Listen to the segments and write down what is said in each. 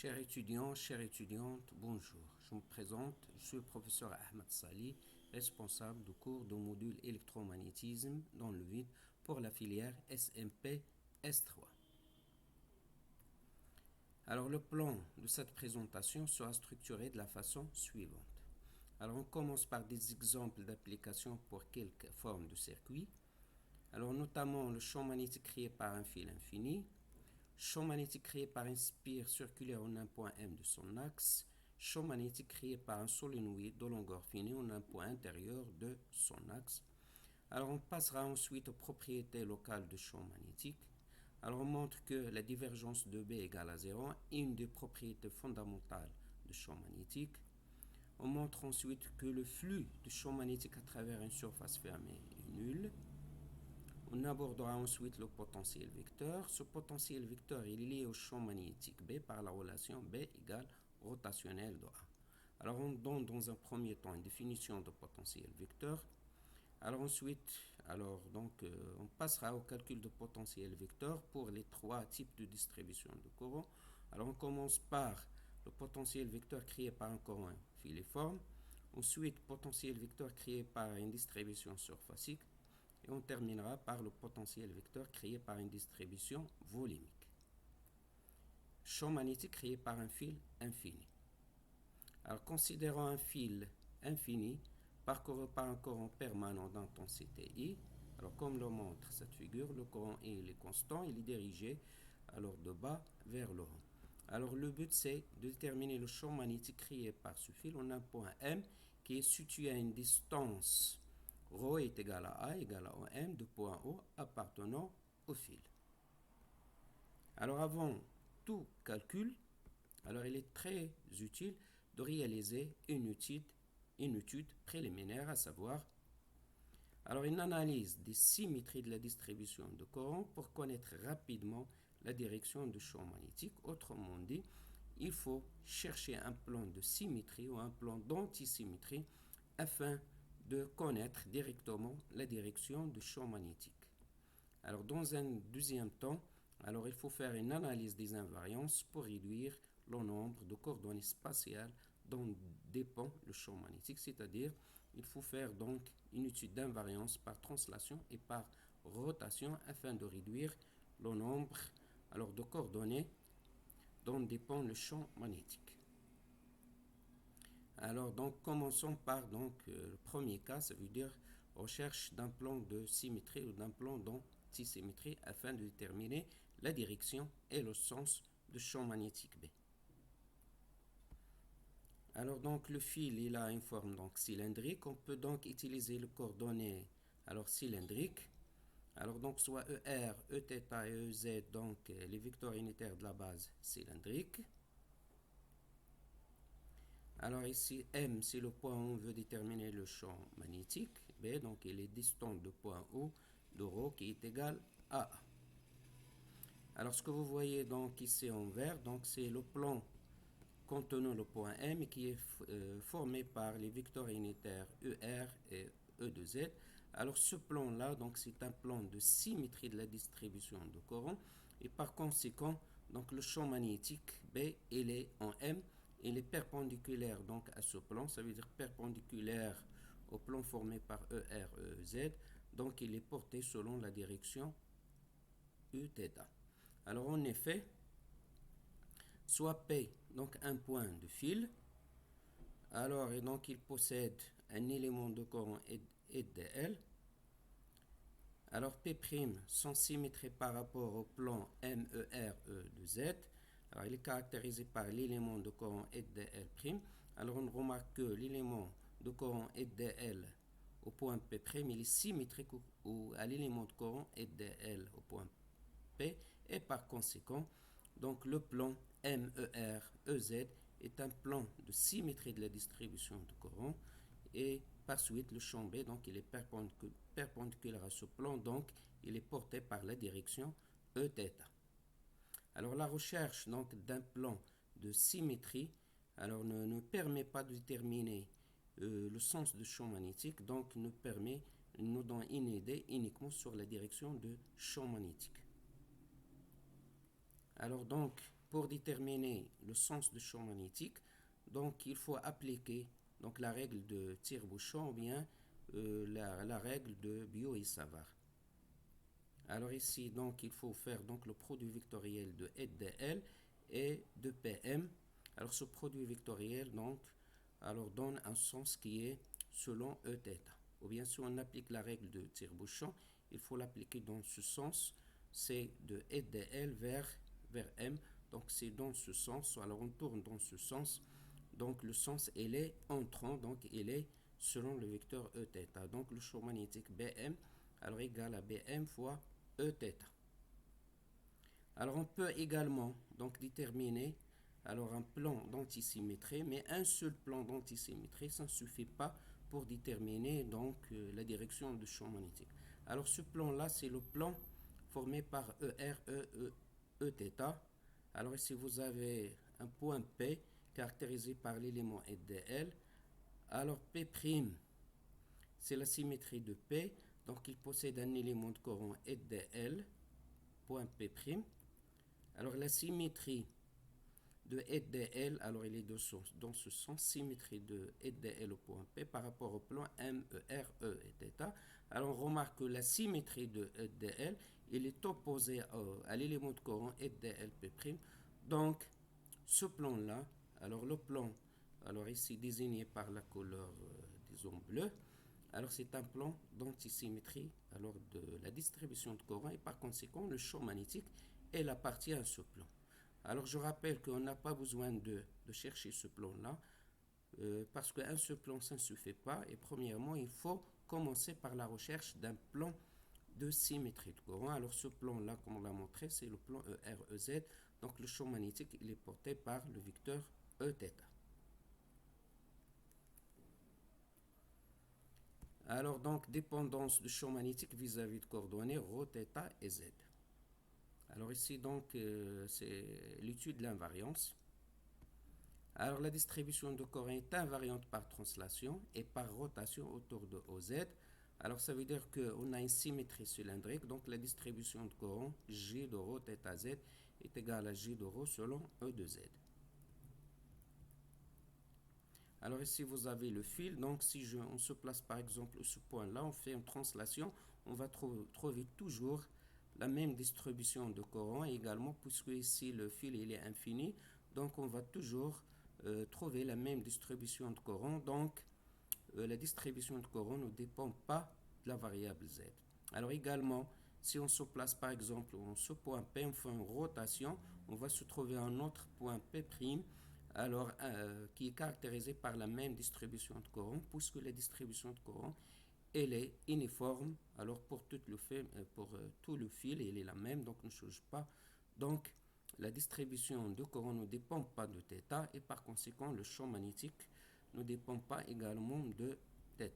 Chers étudiants, chères étudiantes, bonjour. Je me présente, je suis le professeur Ahmed Sali, responsable du cours de module électromagnétisme dans le vide pour la filière SMP S3. Alors le plan de cette présentation sera structuré de la façon suivante. Alors on commence par des exemples d'application pour quelques formes de circuits. Alors notamment le champ magnétique créé par un fil infini, champ magnétique créé par un spire circulaire en un point M de son axe, champ magnétique créé par un solénoïde de longueur finie en un point intérieur de son axe. Alors on passera ensuite aux propriétés locales du champ magnétique. Alors on montre que la divergence de B égale à 0 est une des propriétés fondamentales du champ magnétique. On montre ensuite que le flux du champ magnétique à travers une surface fermée est nul. On abordera ensuite le potentiel vecteur. Ce potentiel vecteur est lié au champ magnétique B par la relation B égale rotationnelle de A. Alors on donne dans un premier temps une définition de potentiel vecteur. Alors ensuite, on passera au calcul de potentiel vecteur pour les trois types de distribution de courant. Alors on commence par le potentiel vecteur créé par un courant filiforme. Ensuite, potentiel vecteur créé par une distribution surfacique. Et on terminera par le potentiel vecteur créé par une distribution volumique. Champ magnétique créé par un fil infini. Alors considérons un fil infini parcouru par un courant permanent d'intensité I. Alors comme le montre cette figure, le courant I est constant, il est dirigé alors de bas vers le haut. Alors le but c'est de déterminer le champ magnétique créé par ce fil en un point M qui est situé à une distance ρ est égal à A égale à M de point O appartenant au fil. Alors avant tout calcul, alors il est très utile de réaliser une étude préliminaire, à savoir une analyse des symétries de la distribution de courant pour connaître rapidement la direction du champ magnétique. Autrement dit, il faut chercher un plan de symétrie ou un plan d'antisymétrie afin de connaître directement la direction du champ magnétique. Alors dans un deuxième temps, il faut faire une analyse des invariances pour réduire le nombre de coordonnées spatiales dont dépend le champ magnétique, c'est-à-dire il faut faire donc une étude d'invariance par translation et par rotation afin de réduire le nombre de coordonnées dont dépend le champ magnétique. Alors donc commençons par le premier cas, ça veut dire recherche d'un plan de symétrie ou d'un plan d'antisymétrie afin de déterminer la direction et le sens du champ magnétique B. Alors donc le fil il a une forme cylindrique, on peut donc utiliser le coordonnées cylindrique. Alors donc soit ER, Eθ et EZ, donc les vecteurs unitaires de la base cylindrique. Alors ici, M, c'est le point où on veut déterminer le champ magnétique. B, donc il est distant du point O de ρ qui est égal à A. Alors ce que vous voyez donc ici en vert, donc c'est le plan contenant le point M qui est formé par les vecteurs unitaires ER et E de Z. Alors ce plan-là, donc c'est un plan de symétrie de la distribution de courant et par conséquent, donc le champ magnétique B, il est en M. Il est perpendiculaire donc à ce plan, ça veut dire perpendiculaire au plan formé par ER, EZ, donc il est porté selon la direction Uθ. Alors en effet, soit P, donc un point de fil, et donc il possède un élément de courant dl. Alors P' sont symétriques par rapport au plan MER de Z. Alors, il est caractérisé par l'élément de courant dl'. Alors, on remarque que l'élément de courant dl au point P', il est symétrique à l'élément de courant dl au point P. Et par conséquent, donc le plan MER-EZ est un plan de symétrie de la distribution de courant. Et par suite, le champ B, donc il est perpendiculaire à ce plan, donc il est porté par la direction Eθ. Alors la recherche d'un plan de symétrie ne permet pas de déterminer le sens du champ magnétique, donc nous donne une idée uniquement sur la direction du champ magnétique. Alors donc, pour déterminer le sens du champ magnétique, donc il faut appliquer donc la règle de tire-bouchon ou bien la règle de Biot et Savart. Alors ici, donc, il faut faire donc, le produit vectoriel de EDL et de PM. Alors ce produit vectoriel donc, alors, donne un sens qui est selon Eθ. Ou bien si on applique la règle de tire-bouchon, il faut l'appliquer dans ce sens, c'est de EDL vers M. Donc c'est dans ce sens, alors on tourne dans ce sens. Donc le sens, il est entrant, donc il est selon le vecteur Eθ. Donc le champ magnétique BM, alors égal à BM fois Eθ. Alors on peut également donc déterminer alors un plan d'antisymétrie, mais un seul plan d'antisymétrie, ça ne suffit pas pour déterminer donc la direction du champ magnétique. Alors ce plan-là, c'est le plan formé par ER, Eθ. Alors ici vous avez un point P caractérisé par l'élément EDL. Alors P', c'est la symétrie de P, donc il possède un élément de courant EDL, point P'. Alors la symétrie de EDL, alors il est dans ce sens, symétrie de EDL au point P par rapport au plan MER, Eθ. Alors on remarque que la symétrie de EDL, il est opposé à l'élément de courant EDLP'. Donc ce plan-là, alors le plan, alors ici désigné par la couleur, disons bleue, alors c'est un plan d'antisymétrie alors de la distribution de courant et par conséquent le champ magnétique elle appartient à ce plan. Alors je rappelle qu'on n'a pas besoin de chercher ce plan-là parce qu'un seul plan ça ne suffit pas et premièrement il faut commencer par la recherche d'un plan de symétrie de courant. Alors ce plan-là, comme on l'a montré, c'est le plan ER-EZ, donc le champ magnétique il est porté par le vecteur Eθ. Alors donc dépendance du champ magnétique vis-à-vis de coordonnées ρ, θ et z. Alors ici donc c'est l'étude de l'invariance. Alors la distribution de courant est invariante par translation et par rotation autour de OZ. Alors ça veut dire qu'on a une symétrie cylindrique, donc la distribution de courant G de ρ, θ, z est égale à G de ρ selon E de z. Alors ici vous avez le fil, donc si on se place par exemple à ce point-là, on fait une translation, on va trouver toujours la même distribution de courant également, puisque ici le fil il est infini, donc on va toujours trouver la même distribution de courant, donc la distribution de courant ne dépend pas de la variable z. Alors également, si on se place par exemple en ce point P, on fait une rotation, on va se trouver un autre point P', alors qui est caractérisé par la même distribution de courant, puisque la distribution de courant elle est uniforme, alors pour tout le fil, elle est la même, donc ne change pas. Donc la distribution de courant ne dépend pas de θ et par conséquent le champ magnétique ne dépend pas également de θ.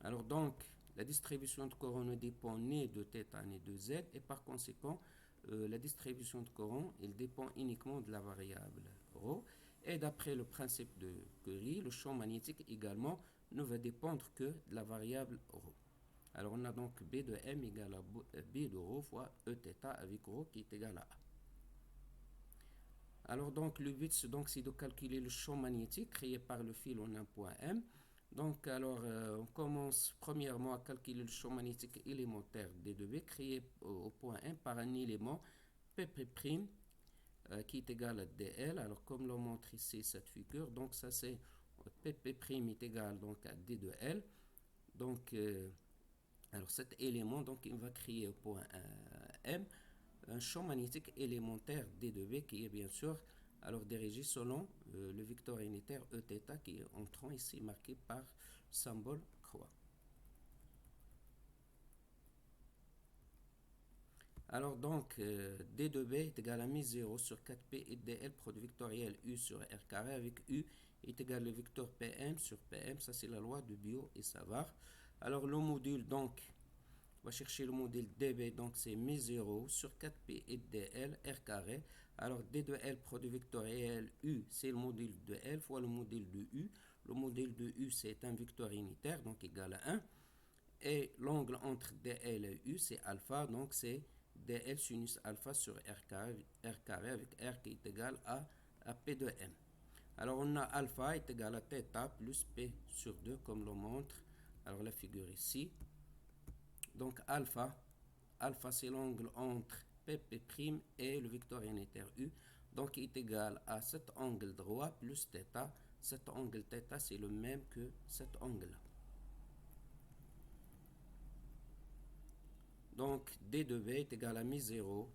Alors donc la distribution de courant ne dépend ni de θ ni de z et par conséquent la distribution de courant elle dépend uniquement de la variable ρ et d'après le principe de Curie, le champ magnétique également ne va dépendre que de la variable ρ. Alors on a donc B de M égale à B de ρ fois Eθ avec ρ qui est égal à A. Alors donc le but c'est de calculer le champ magnétique créé par le fil en un point M. Donc alors on commence premièrement à calculer le champ magnétique élémentaire D2B créé au point M par un élément P' qui est égal à DL. Alors comme l'on montre ici cette figure, donc ça c'est P' est égal donc à D de L. Donc alors cet élément donc il va créer au point M un champ magnétique élémentaire D de B qui est bien sûr alors dirigé selon le vecteur unitaire Eθ qui est entrant ici marqué par le symbole croix. Alors donc D de B est égal à mi0 sur 4P et DL produit vectoriel U sur R carré avec U est égal au vecteur PM sur PM, ça c'est la loi de Biot et Savart. Alors le module donc on va chercher le module dB, donc c'est mi0 sur 4P et dL, R carré. Alors D de L produit vectoriel U, c'est le module de L fois le module de U. Le module de U, c'est un vecteur unitaire, donc égal à 1. Et l'angle entre DL et U, c'est alpha, donc c'est dl sinus alpha sur r carré avec r qui est égal à p de m. Alors on a alpha est égal à θ plus p sur 2 comme le montre alors la figure ici. Donc alpha c'est l'angle entre pp' et le vecteur unitaire u. Donc il est égal à cet angle droit plus θ. Cet angle θ c'est le même que cet angle là. Donc d de b est égal à mi0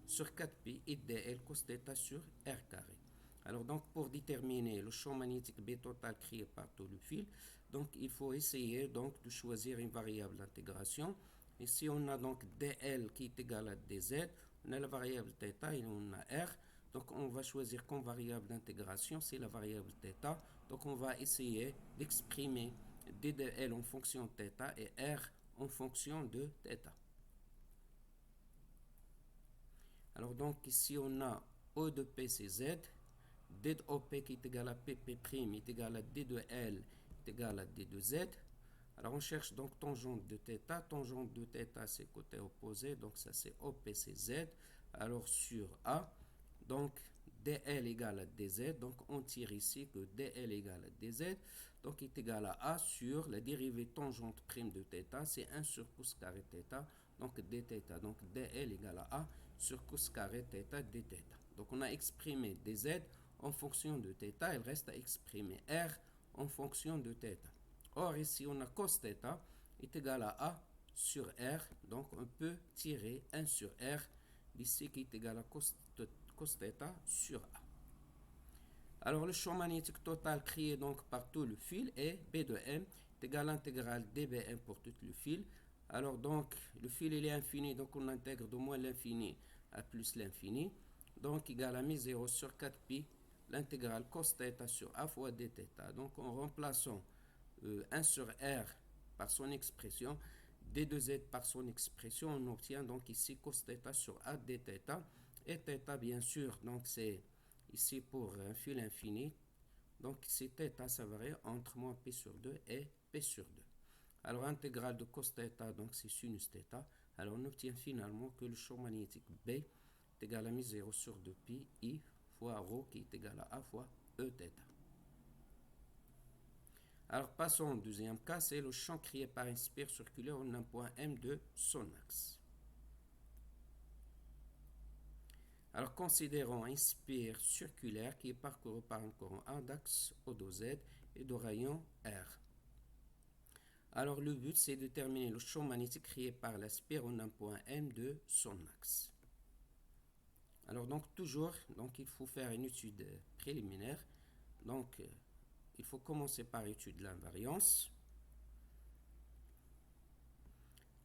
sur 4pi et dl cos θ sur r carré. Alors donc pour déterminer le champ magnétique B total créé par tout le fil, donc il faut essayer donc de choisir une variable d'intégration. Ici on a donc dl qui est égal à dz, on a la variable θ et on a r. Donc on va choisir comme variable d'intégration, c'est la variable θ. Donc on va essayer d'exprimer d de l en fonction de θ et r en fonction de θ. Alors donc ici on a O de P c'est Z, D de OP qui est égal à PP' est égal à D de L est égal à D de Z. Alors on cherche donc tangente de θ, tangente de θ c'est côté opposé, donc ça c'est OP c'est Z. Alors sur A, donc DL égale à DZ, donc on tire ici que DL égale à DZ, donc est égal à A sur la dérivée tangente prime de θ, c'est 1 sur cos carré θ, donc dθ, donc DL égale à A sur cos carré θ dθ. Donc on a exprimé dz en fonction de θ, il reste à exprimer r en fonction de θ. Or ici on a cos θ est égal à A sur R, donc on peut tirer 1 sur R d'ici qui est égal à cos θ sur A. Alors le champ magnétique total créé donc par tout le fil est B de M est égal à l'intégrale dBm pour tout le fil. Alors donc le fil il est infini, donc on intègre de moins l'infini à plus l'infini. Donc égal à mi0 sur 4pi l'intégrale cos θ sur A fois dθ. Donc en remplaçant 1 sur R par son expression, d de z par son expression, on obtient donc ici cos θ sur A dθ. Et θ bien sûr, donc c'est ici pour un fil infini. Donc c'est θ, ça varie entre moins p sur 2 et p sur 2. Alors intégrale de cos θ, donc c'est sinus θ. Alors on obtient finalement que le champ magnétique B est égal à mi0 sur 2pi I fois ρ qui est égal à A fois Eθ. Alors passons au deuxième cas, c'est le champ créé par une spire circulaire en un point M de son axe. Alors considérons une spire circulaire qui est parcourue par un courant A d'axe O2Z et de rayon R. Alors le but c'est de déterminer le champ magnétique créé par la spire en un point M de son axe. Alors donc toujours, donc il faut faire une étude préliminaire. Donc il faut commencer par l'étude de l'invariance.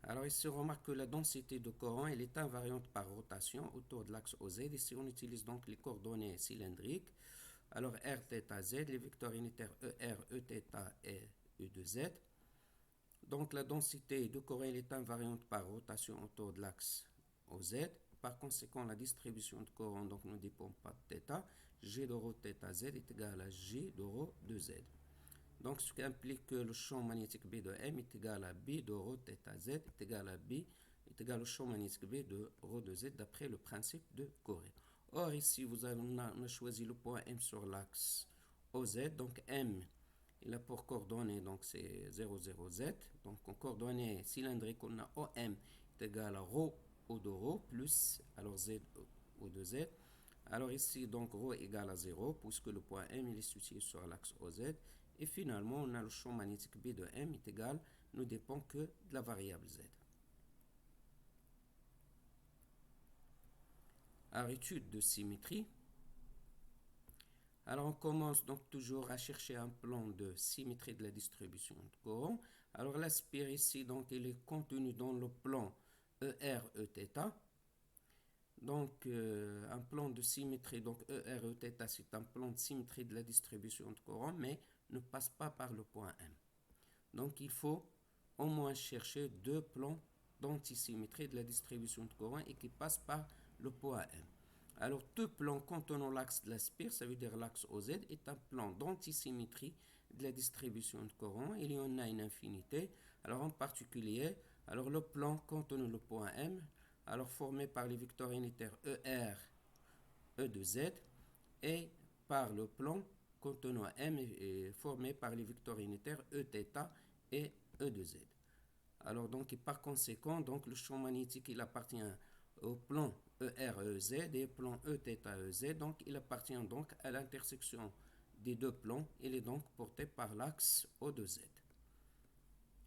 Alors ici on remarque que la densité de courant elle est invariante par rotation autour de l'axe OZ. Ici on utilise donc les coordonnées cylindriques. Alors R, θ, Z, les vecteurs unitaires ER, Eθ et E de Z. Donc la densité de courant elle est invariante par rotation autour de l'axe OZ. Par conséquent, la distribution de courant donc, ne dépend pas de θ. G de ρ θ Z est égal à G de ρ de Z. Donc ce qui implique que le champ magnétique B de M est égal à B de ρ θ Z est égal à B est égal au champ magnétique B de ρ de Z d'après le principe de Corée. Or ici, on a choisi le point M sur l'axe OZ. Donc M, il a pour coordonnées, donc c'est 0, 0, Z. Donc en coordonnées cylindriques, on a OM est égal à ρ O de ρ plus, alors Z O de Z. Alors ici, donc ρ égale à 0, puisque le point M il est situé sur l'axe OZ. Et finalement, on a le champ magnétique B de M est égal, ne dépend que de la variable Z. Alors, étude de symétrie. Alors, on commence donc toujours à chercher un plan de symétrie de la distribution de courant. Alors, la spire ici, donc, elle est contenue dans le plan ER, Eθ. Donc, un plan de symétrie, donc ER, Eθ, c'est un plan de symétrie de la distribution de courant, mais ne passe pas par le point M. Donc, il faut au moins chercher deux plans d'antisymétrie de la distribution de courant et qui passent par le point M. Alors, tout plan contenant l'axe de la spire, ça veut dire l'axe OZ, est un plan d'antisymétrie de la distribution de courant. Il y en a une infinité. Alors, en particulier, alors le plan contenant le point M, alors formé par les vecteurs unitaires ER, E de Z, et par le plan contenant M est formé par les vecteurs unitaires Eθ et E de Z. Alors donc, et par conséquent, donc, le champ magnétique il appartient au plan ER-EZ et au plan Eθ-EZ, donc il appartient donc à l'intersection des deux plans, il est donc porté par l'axe O2Z.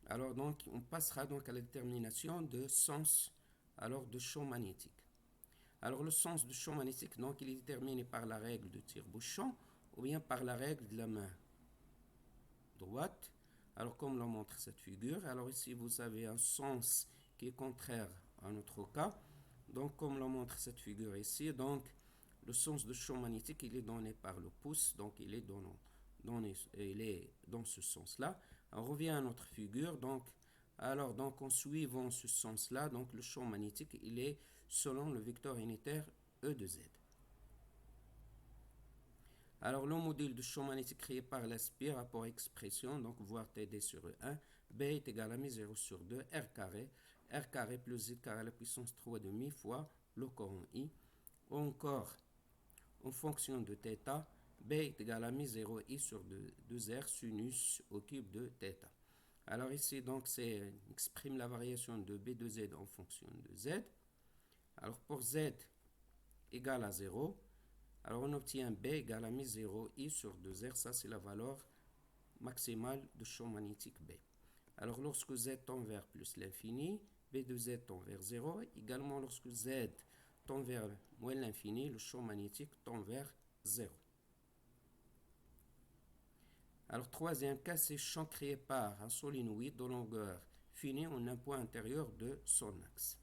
Alors donc, on passera donc à la détermination de sens alors de champ magnétique. Alors le sens du champ magnétique, donc, il est déterminé par la règle de tire-bouchon ou bien par la règle de la main droite. Alors comme le montre cette figure, alors ici vous avez un sens qui est contraire à notre cas. Donc comme le montre cette figure ici, donc le sens du champ magnétique il est donné par le pouce, donc il est dans ce sens-là. On revient à notre figure, donc en suivant ce sens-là, donc le champ magnétique il est selon le vecteur unitaire E de Z. Alors, le module de champ magnétique créé par l'Aspire a pour expression, donc voir TD sur E1, B est égal à mi0 sur 2, R carré plus Z carré à la puissance 3 demi fois le courant I. Ou encore, en fonction de θ, B est égal à mi0 I sur 2R sinus au cube de θ. Alors ici, donc, c'est exprime la variation de B de Z en fonction de Z. Alors, pour Z égale à 0, alors on obtient B égale à mi0 I sur 2R, ça c'est la valeur maximale du champ magnétique B. Alors lorsque Z tend vers plus l'infini, B de Z tend vers 0, également lorsque Z tend vers moins l'infini, le champ magnétique tend vers 0. Alors troisième cas, c'est champ créé par un solénoïde de longueur finie en un point intérieur de son axe.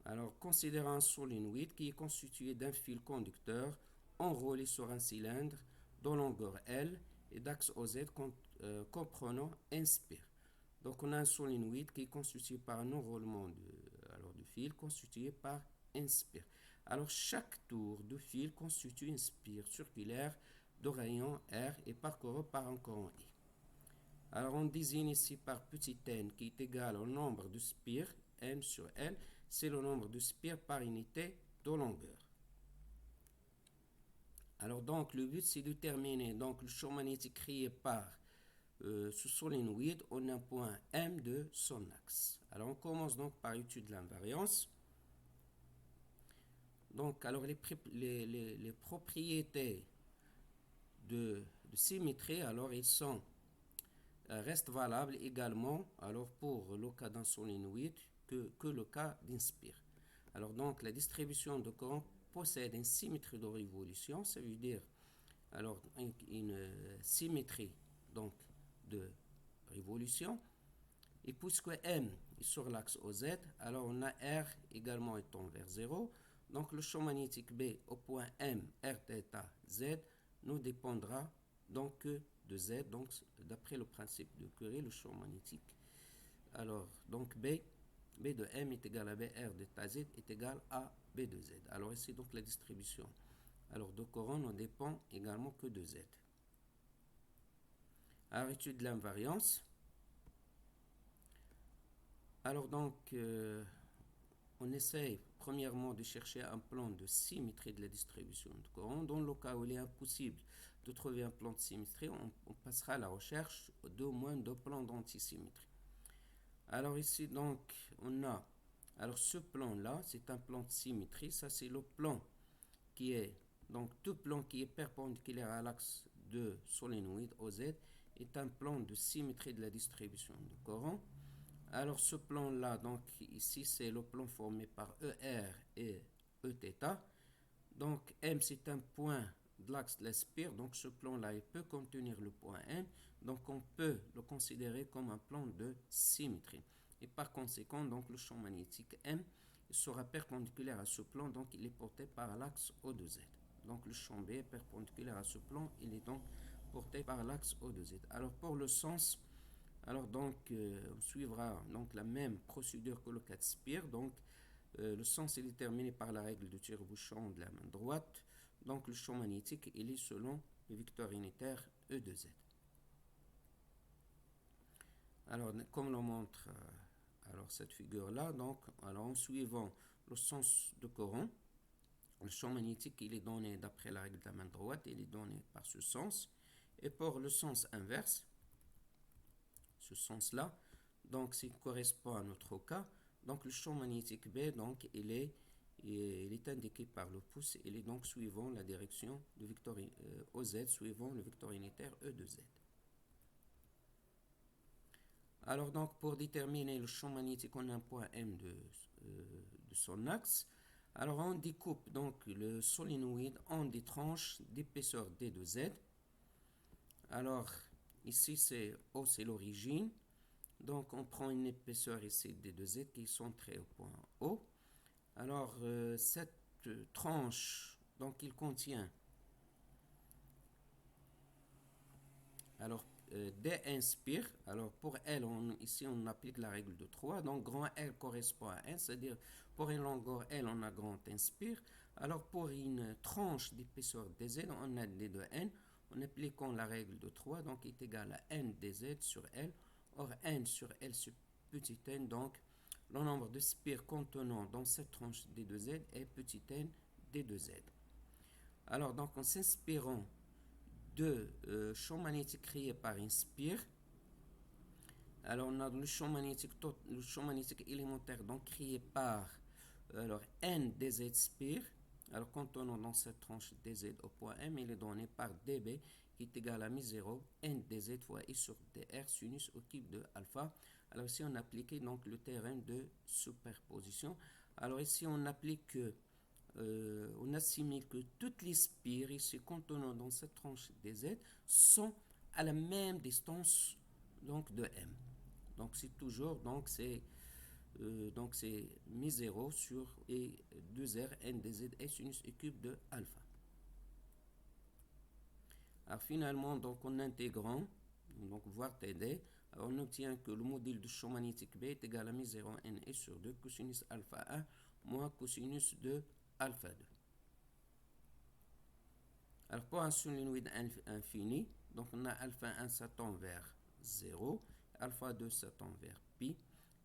Alors, considérons un solénoïde qui est constitué d'un fil conducteur enroulé sur un cylindre de longueur L et d'axe OZ comprenant un spire. Donc, on a un solénoïde qui est constitué par un enroulement de fil constitué par un spire. Alors, chaque tour de fil constitue un spire circulaire de rayon R et parcouru par un courant I. Alors, on désigne ici par petit n qui est égal au nombre de spires, n sur L, c'est le nombre de spires par unité de longueur. Alors donc le but c'est de déterminer donc le champ magnétique créé par ce solénoïde en un point M de son axe. Alors on commence donc par l'étude de l'invariance. Donc alors les propriétés de symétrie alors ils sont restent valables également alors pour le cas d'un solénoïde que le cas d'un spire. Alors donc la distribution de courant possède une symétrie de révolution, ça veut dire alors une symétrie donc de révolution. Et puisque M est sur l'axe OZ, alors on a R également étant vers 0. Donc le champ magnétique B au point M, R, θ, Z nous dépendra donc de Z, donc d'après le principe de Curie, le champ magnétique. Alors donc B de M est égal à BR de θ Z est égal à B de Z. Alors ici donc la distribution alors de courant ne dépend également que de Z. Alors étude de l'invariance. Alors donc on essaye premièrement de chercher un plan de symétrie de la distribution de courant. Dans le cas où il est impossible de trouver un plan de symétrie, on passera à la recherche d'au moins deux plans d'antisymétrie. Alors ici donc on a alors ce plan là c'est un plan de symétrie, ça c'est le plan qui est donc tout plan qui est perpendiculaire à l'axe de solénoïde OZ est un plan de symétrie de la distribution de courant. Alors ce plan là donc ici c'est le plan formé par ER et Eθ. Donc M c'est un point de l'axe de la spire, donc ce plan là il peut contenir le point M, donc on peut le considérer comme un plan de symétrie. Et par conséquent, donc le champ magnétique M sera perpendiculaire à ce plan, donc il est porté par l'axe O de Z. Donc le champ B est perpendiculaire à ce plan, il est donc porté par l'axe O de Z. Alors pour le sens, alors donc on suivra donc la même procédure que le cas de spire. Donc le sens est déterminé par la règle de tire-bouchon de la main droite. Donc le champ magnétique il est selon le vecteur unitaire E de Z. Alors comme l'on montre alors cette figure-là, donc, alors en suivant le sens de courant, le champ magnétique, il est donné d'après la règle de la main droite, il est donné par ce sens. Et pour le sens inverse, ce sens-là, donc s'il correspond à notre cas, donc le champ magnétique B, donc il est indiqué par le pouce, il est donc suivant la direction de vecteur OZ, suivant le vecteur unitaire E de Z. Alors donc pour déterminer le champ magnétique en un point M de son axe, alors on découpe donc le solénoïde en des tranches d'épaisseur D de Z. Alors ici c'est O, c'est l'origine. Donc on prend une épaisseur ici D de Z qui est centrée au point O. Alors cette tranche, donc il contient alors D inspire. Alors pour L, ici on applique la règle de 3. Donc grand L correspond à 1, c'est-à-dire pour une longueur L, on a grand inspire. Alors pour une tranche d'épaisseur dz, on a D de N. En appliquant la règle de 3, donc est égal à N dz sur L. Or N sur L sur petit n, donc le nombre de spires contenant dans cette tranche D de Z est petit n D de Z. Alors donc en s'inspirant de champ magnétique créé par une spire, alors on a le champ magnétique élémentaire donc créé par alors N dz spire, alors contenant dans cette tranche dz au point M, il est donné par dB qui est égal à mi0 N dz fois I sur dr sinus au cube de alpha. Alors ici on applique donc le théorème de superposition. Alors ici on applique on assimile que toutes les spires ici contenant dans cette tranche dz sont à la même distance donc de M. Donc c'est toujours donc c'est mi0 sur et 2r n dz et sinus et cube de alpha. Alors finalement donc en intégrant donc voir TD, alors on obtient que le module du champ magnétique B est égal à mi0 n et sur 2 cosinus alpha 1 moins cosinus de alpha 2. Alors pour un solénoïde infini, donc on a alpha 1 ça tend vers 0, alpha 2 ça tend vers pi,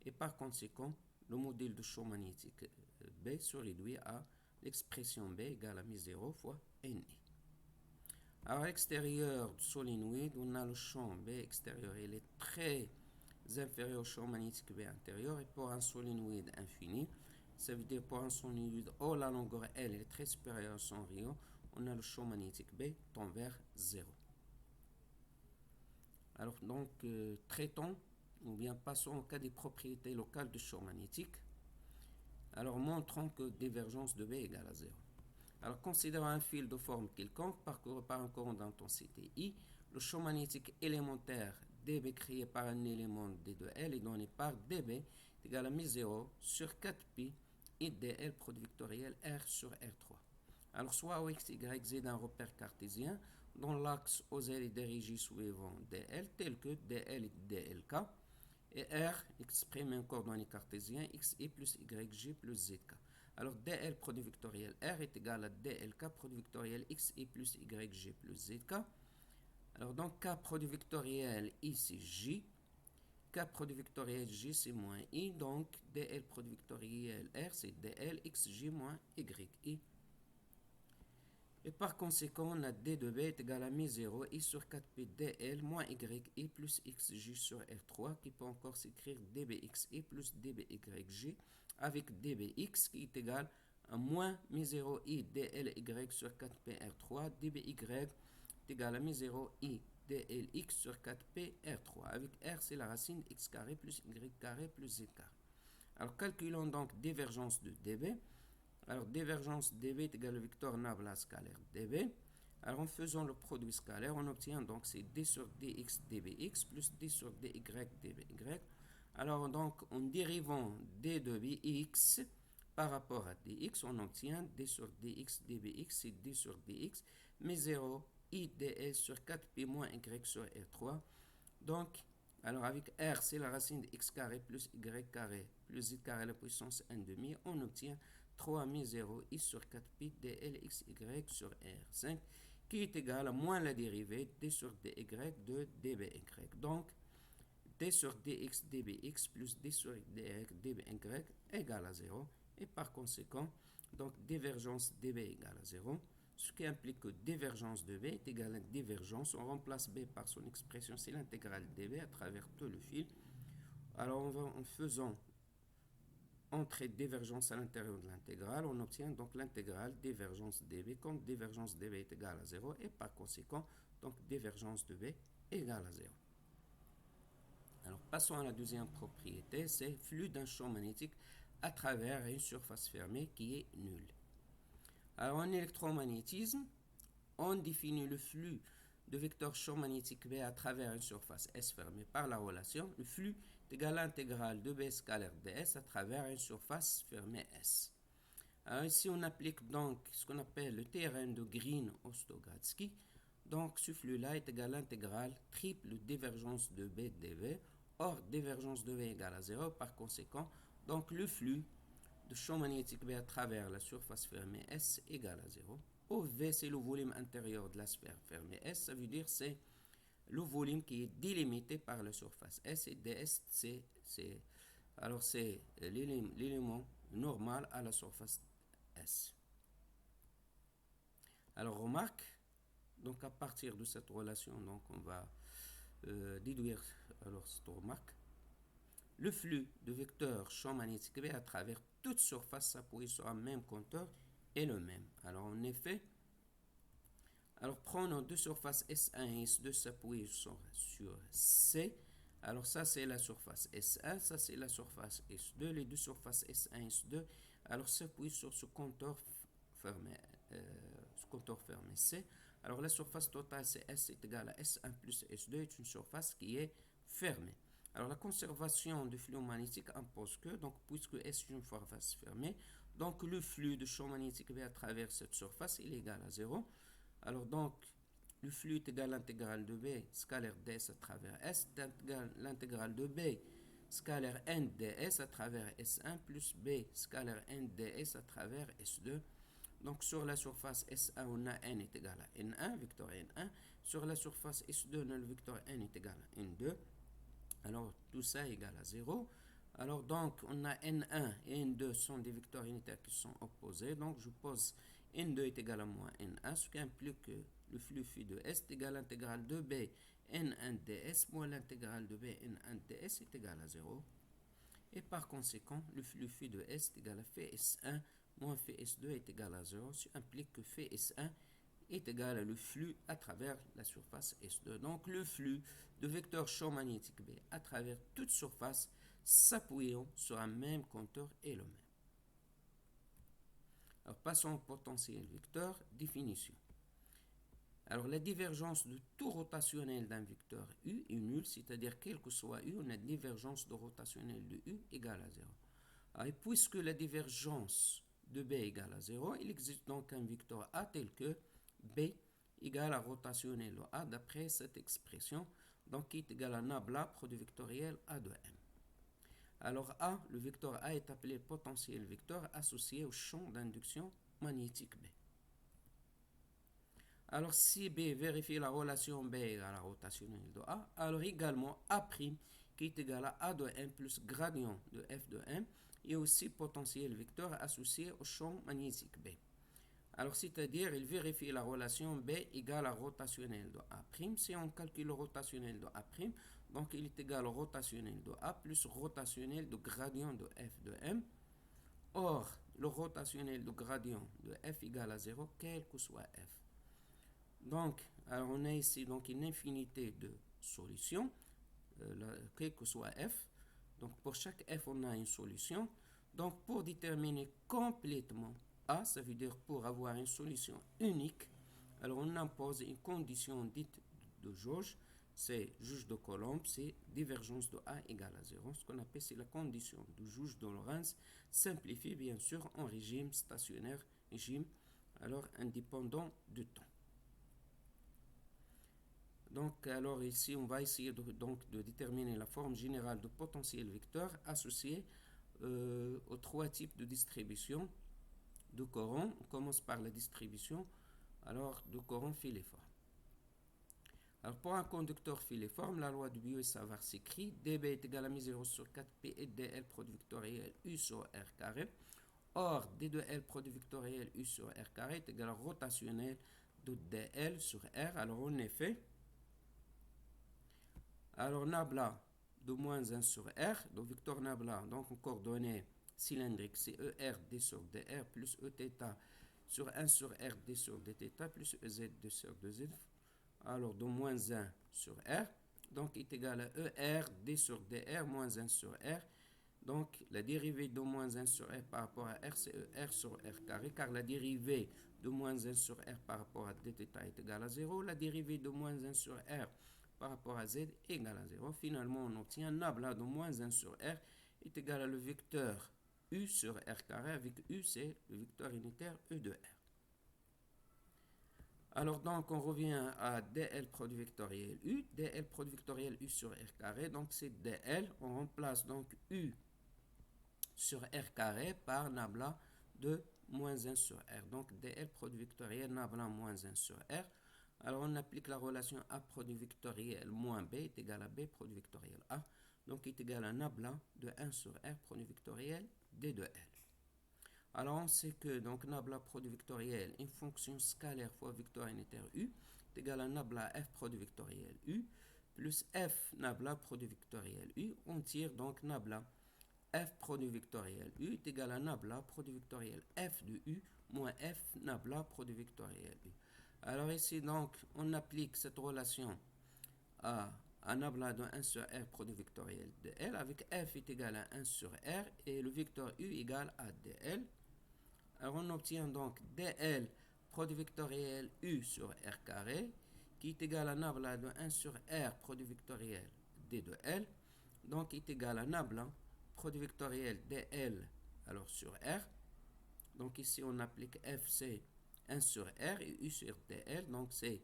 et par conséquent, le modèle de champ magnétique B se réduit à l'expression B égale à mi0 fois Ni. Alors à l'extérieur du solénoïde, on a le champ B extérieur, il est très inférieur au champ magnétique B intérieur, et pour un solénoïde infini, ça veut dire pour un solénoïde O, la longueur L est très supérieure à son rayon, on a le champ magnétique B tend vers 0. Alors donc, traitons ou bien passons au cas des propriétés locales du champ magnétique. Alors montrons que divergence de B égale à 0. Alors considérons un fil de forme quelconque parcouru par un courant d'intensité I. Le champ magnétique élémentaire dB créé par un élément D de L est donné par dB égal à mi0 sur 4pi I dL produit vectoriel R sur R3. Alors soit OX, Y, Z un repère cartésien dont l'axe OZ est dirigé suivant DL tel que DL et DLK et R exprime un coordonnée cartésien XI plus YG plus ZK. Alors DL produit vectoriel R est égal à DLK produit vectoriel XI plus YG plus ZK. Alors donc K produit vectoriel I c'est J, K produit vectoriel J c'est moins I, donc DL produit vectoriel R c'est DL XJ moins YI. Et par conséquent, on a D de B est égal à mi0 I sur 4P DL moins YI plus XJ sur R3 qui peut encore s'écrire DBXI plus DBYJ avec DBX qui est égal à moins mi0 I DLY sur 4P R3 DBY est égal à mi0 I DLX sur 4P R3 avec R c'est la racine X carré plus Y carré plus Z carré. Alors calculons donc divergence de DB. Alors, divergence dB est égal au vecteur nabla scalaire dB. Alors, en faisant le produit scalaire, on obtient donc c'est d sur dx dbx plus d sur dy dby. Alors, donc, en dérivant d de bx par rapport à dx, on obtient d sur dx dbx, c'est d sur dx, mais 0, i ds sur 4pi moins y sur r3. Donc, alors avec r, c'est la racine de x carré plus y carré plus z carré à la puissance 1,5, on obtient 3 mi0 i sur 4pi dlxy sur r5 qui est égal à moins la dérivée d sur dy de dby. Donc d sur dx dbx plus d sur dy dby égale à 0. Et par conséquent, donc divergence db égale à 0. Ce qui implique que divergence de b est égale à divergence. On remplace b par son expression, c'est l'intégrale db à travers tout le fil. Alors en faisant entrer divergence à l'intérieur de l'intégrale, on obtient donc l'intégrale divergence db, quand divergence db est égale à 0, et par conséquent, donc divergence de b égale à 0. Alors passons à la deuxième propriété, c'est flux d'un champ magnétique à travers une surface fermée qui est nulle. Alors en électromagnétisme, on définit le flux de vecteur champ magnétique B à travers une surface S fermée par la relation. Le flux est égal à l'intégrale de B scalaire ds à travers une surface fermée S. Alors ici, on applique donc ce qu'on appelle le théorème de Green-Ostogatsky. Donc ce flux-là est égal à l'intégrale triple divergence de B dV. Or, divergence de B égale à 0. Par conséquent, donc le flux de champ magnétique B à travers la surface fermée S égale à 0. V, c'est le volume intérieur de la sphère fermée S. Ça veut dire c'est le volume qui est délimité par la surface S. Et ds, c'est l'élément normal à la surface S. Alors remarque, donc à partir de cette relation, donc on va déduire alors cette remarque. Le flux de vecteur champ magnétique B à travers toute surface s'appuie sur un même compteur est le même. Alors en effet, prenons deux surfaces S1 et S2 s'appuient sur C. Alors ça c'est la surface S1, ça c'est la surface S2. Les deux surfaces S1 et S2 alors s'appuient sur ce compteur fermé, C. Alors la surface totale c'est S est égale à S1 plus S2 est une surface qui est fermée. Alors la conservation du flux magnétique impose que, donc puisque S est une surface fermée, donc le flux de champ magnétique B à travers cette surface il est égal à 0. Alors donc le flux est égal à l'intégrale de B scalaire ds à travers S, l'intégrale de B scalaire n ds à travers S1 plus B scalaire n ds à travers S2. Donc sur la surface S1 on a n est égal à n1, vecteur n1. Sur la surface S2 on a le vecteur n est égal à n2. Alors tout ça est égal à 0. Alors donc on a n1 et n2 sont des vecteurs unitaires qui sont opposés. Donc je pose n2 est égal à moins n1, ce qui implique que le flux phi de S est égal à l'intégrale de B n1 ds moins l'intégrale de B n1 ds est égal à 0. Et par conséquent, le flux phi de S est égal à phi S1 moins phi S2 est égal à 0, ce qui implique que phi S1 est égal à le flux à travers la surface S2. Donc le flux de vecteur champ magnétique B à travers toute surface s'appuyant sur un même compteur est le même. Alors passons au potentiel vecteur, définition. Alors la divergence de tout rotationnel d'un vecteur U est nulle, c'est-à-dire quel que soit U, on a une divergence de rotationnel de U égale à 0. Et puisque la divergence de B égale à 0, il existe donc un vecteur A tel que B égale à rotationnel de A d'après cette expression, donc qui est égal à nablapre du vectoriel A de M. Alors A, le vecteur A est appelé potentiel vecteur associé au champ d'induction magnétique B. Alors si B vérifie la relation B égale à rotationnel de A, alors également A' qui est égal à A de M plus gradient de F de M et aussi potentiel vecteur associé au champ magnétique B. Alors c'est-à-dire il vérifie la relation B égale à rotationnel de A'. Si on calcule le rotationnel de A', donc il est égal au rotationnel de A plus rotationnel de gradient de F de M. Or, le rotationnel de gradient de F égale à 0, quel que soit F. Donc, alors on a ici donc une infinité de solutions, quel que soit F. Donc, pour chaque F, on a une solution. Donc, pour déterminer complètement A, ça veut dire pour avoir une solution unique, alors on impose une condition dite de jauge. C'est jauge de Coulomb, c'est divergence de A égale à 0. Ce qu'on appelle, c'est la condition de jauge de Lorentz, simplifiée bien sûr en régime stationnaire, régime alors indépendant du temps. Donc, alors ici, on va essayer de déterminer la forme générale de potentiel vecteur associée aux trois types de distribution de Courant. On commence par la distribution alors de Courant fil et forme. Alors pour un conducteur filiforme, la loi de Biot-Savart s'écrit dB est égal à mi0 sur 4pi et dl produit vectoriel u sur r carré. Or, d de L produit vectoriel u sur r carré est égal à rotationnel de dl sur r. Alors en effet, alors nabla de moins 1 sur r, donc vecteur nabla, donc en coordonnées cylindriques, c'est ER d sur dr plus Eθ sur 1 sur r d sur dθ plus EZ d sur dz. Alors de moins 1 sur r, donc est égal à ER d sur dr moins 1 sur r. Donc la dérivée de moins 1 sur r par rapport à r, c'est ER sur r carré, car la dérivée de moins 1 sur r par rapport à dθ est égale à 0. La dérivée de moins 1 sur r par rapport à z est égale à 0. Finalement, on obtient nabla de moins 1 sur r est égal à le vecteur u sur r carré, avec u, c'est le vecteur unitaire e de r. Alors donc on revient à dl produit vectoriel u, dl produit vectoriel u sur r carré, donc c'est dl, on remplace donc u sur r carré par nabla de moins 1 sur r. Donc dl produit vectoriel nabla moins 1 sur r. Alors on applique la relation a produit vectoriel moins b est égal à b produit vectoriel a. Donc est égal à nabla de 1 sur r produit vectoriel d de l. Alors on sait que donc nabla produit vectoriel, une fonction scalaire fois vecteur unitaire u, est égal à nabla f produit vectoriel u, plus f nabla produit vectoriel u. On tire donc nabla f produit vectoriel u est égal à nabla produit vectoriel f de u moins f nabla produit vectoriel u. Alors ici donc on applique cette relation à nabla de 1 sur r produit vectoriel de l, avec f est égal à 1 sur r et le vecteur u égal à dl. Alors on obtient donc dl produit vectoriel u sur r carré qui est égal à nabla de 1 sur r produit vectoriel d de l, donc est égal à nabla produit vectoriel dl alors sur r. Donc ici on applique f, c'est 1 sur r et u sur dl, donc c'est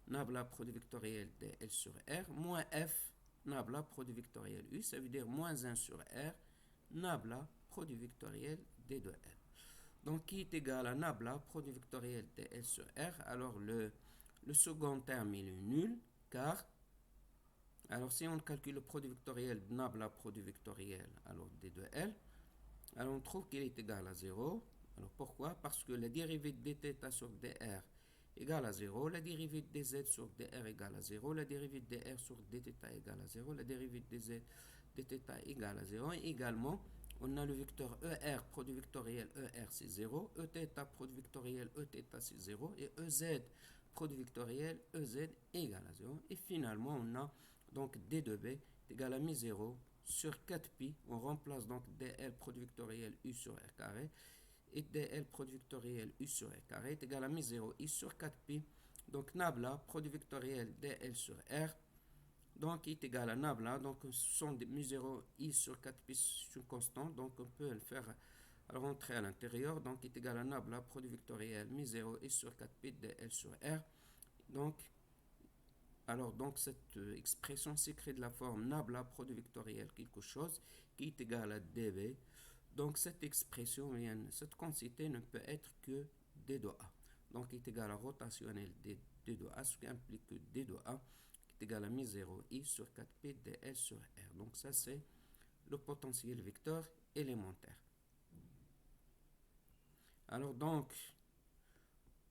nabla produit vectoriel dl sur r moins f nabla produit vectoriel u, ça veut dire moins 1 sur r nabla produit vectoriel d de l. Donc qui est égal à nabla produit vectoriel dl sur r. Alors le second terme il est nul, car alors si on calcule le produit vectoriel de nabla produit vectoriel alors d de l, alors on trouve qu'il est égal à 0. Alors pourquoi? Parce que la dérivée de dθ sur dr égale à 0, la dérivée de dz sur dr égale à 0, la dérivée de dr sur dθ égale à 0, la dérivée de dz dθ égale à 0. Et également, on a le vecteur ER, produit vectoriel ER c'est 0, Eθ, produit vectoriel Eθ c'est 0, et EZ, produit vectoriel EZ égale à 0. Et finalement, on a donc d de b est égal à mi0 sur 4pi. On remplace donc dl produit vectoriel u sur r carré. Et dl produit vectoriel u sur r carré est égal à mi0 i sur 4pi. Donc nabla produit vectoriel dl sur r donc est égal à nabla. Donc ce sont des mi0 i sur 4pi, c'est une constante, donc on peut le faire rentrer à l'intérieur. Donc est égal à nabla produit vectoriel mi0 i sur 4pi dl sur r. Donc alors donc cette expression s'écrit de la forme nabla produit vectoriel quelque chose qui est égal à db. Donc cette expression, cette quantité ne peut être que d de a. Donc est égal à rotationnel d de a, ce qui implique que d de a est égal à mi0 i sur 4pi dl sur r. Donc ça c'est le potentiel vecteur élémentaire. Alors donc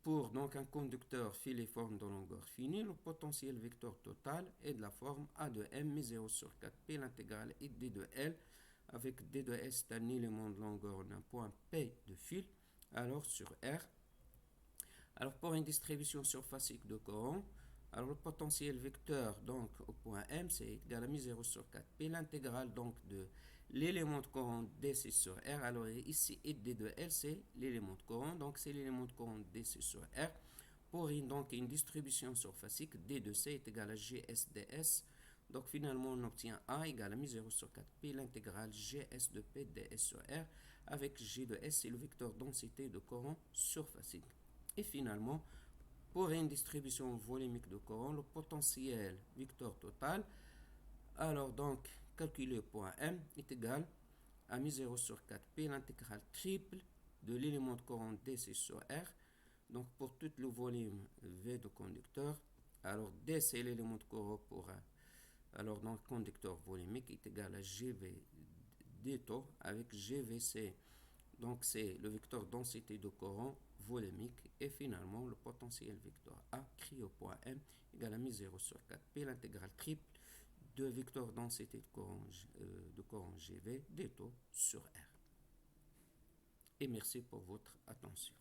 pour donc un conducteur filiforme de longueur finie, le potentiel vecteur total est de la forme a de m mi0 sur 4pi, l'intégrale est d de l, avec d de l c'est un élément de longueur d'un point P de fil, alors sur R. Alors pour une distribution surfacique de courant, alors le potentiel vecteur donc au point M c'est égal à mi0 sur 4pi, l'intégrale donc de l'élément de courant dc sur R. Alors ici et d de L c'est l'élément de courant, donc c'est l'élément de courant dc sur R. Pour donc une distribution surfacique, d de c est égal à gs ds. Donc finalement on obtient A égale à mi0 sur 4pi, l'intégrale gs de p ds sur R, avec g de s c'est le vecteur densité de courant surfacique. Et finalement, pour une distribution volumique de courant, le potentiel vecteur total, alors donc calculé au point M, est égal à mi0 sur 4pi, l'intégrale triple de l'élément de courant dc sur R. Donc pour tout le volume V de conducteur, Alors, D, c'est l'élément de courant pour alors, donc, conducteur volumique est égal à GV d taux avec GVC. Donc, c'est le vecteur densité de courant volumique. Et finalement, le potentiel vecteur A, crie au point M, égale à mi0 sur 4P, l'intégrale triple de vecteur densité de courant GV d taux sur R. Et merci pour votre attention.